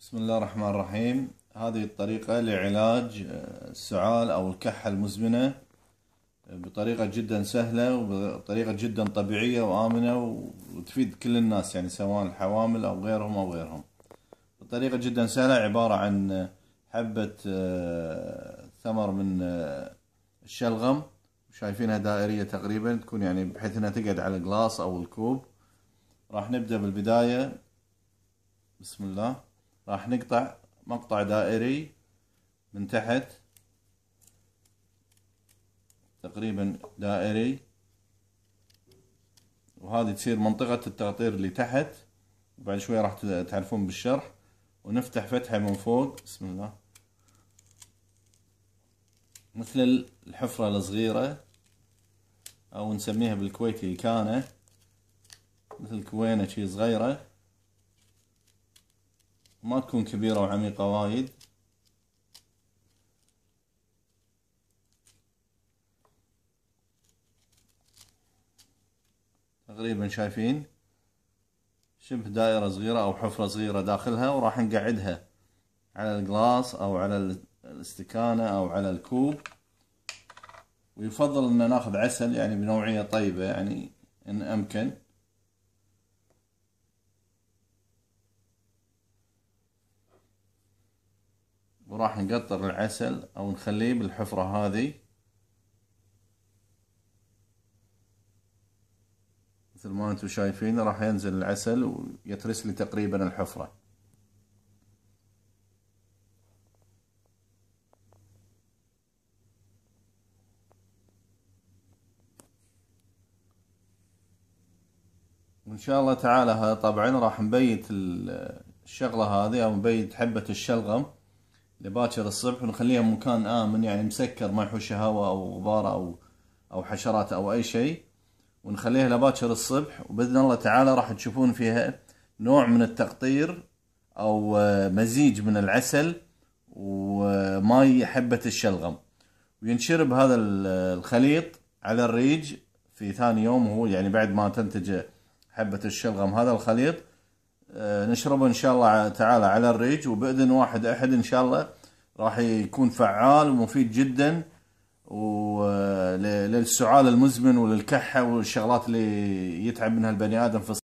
بسم الله الرحمن الرحيم. هذه الطريقة لعلاج السعال أو الكحة المزمنة بطريقة جدا سهلة وبطريقة جدا طبيعية وآمنة وتفيد كل الناس، يعني سواء الحوامل أو غيرهم. الطريقة جدا سهلة، عبارة عن حبة ثمر من الشلغم، شايفينها دائرية تقريبا، تكون يعني بحيث انها تقعد على الجلاس أو الكوب. راح نبدأ بالبداية. بسم الله. راح نقطع مقطع دائري من تحت، تقريبا دائري، وهذه تصير منطقة التقطير اللي تحت، وبعد شوية راح تعرفون بالشرح. ونفتح فتحة من فوق، بسم الله، مثل الحفرة الصغيرة، أو نسميها بالكويتي كانة، مثل كوينة شي صغيرة، ما تكون كبيرة وعميقة وايد. تقريبا شايفين شبه دائرة صغيرة أو حفرة صغيرة داخلها، وراح نقعدها على الجلاس أو على الاستكانة أو على الكوب. ويفضل أن ناخذ عسل، يعني بنوعية طيبة، يعني إن أمكن. وراح نقطر العسل أو نخليه بالحفرة هذه، مثل ما انتم شايفين. راح ينزل العسل ويترس لي تقريبا الحفرة. وإن شاء الله تعالى طبعا راح نبيت الشغلة هذه، أو نبيت حبة الشلغم لباكر الصبح، ونخليها بمكان آمن، يعني مسكر ما يحوش هواء أو غبار أو حشرات أو أي شيء، ونخليها لباكر الصبح. وبإذن الله تعالى راح تشوفون فيها نوع من التقطير أو مزيج من العسل وماي حبة الشلغم، وينشرب هذا الخليط على الريج في ثاني يوم. وهو يعني بعد ما تنتج حبة الشلغم هذا الخليط، نشربه إن شاء الله تعالى على الريج، وبإذن واحد أحد إن شاء الله راح يكون فعال ومفيد جدا وللسعال المزمن وللكحة والشغلات اللي يتعب منها البني آدم في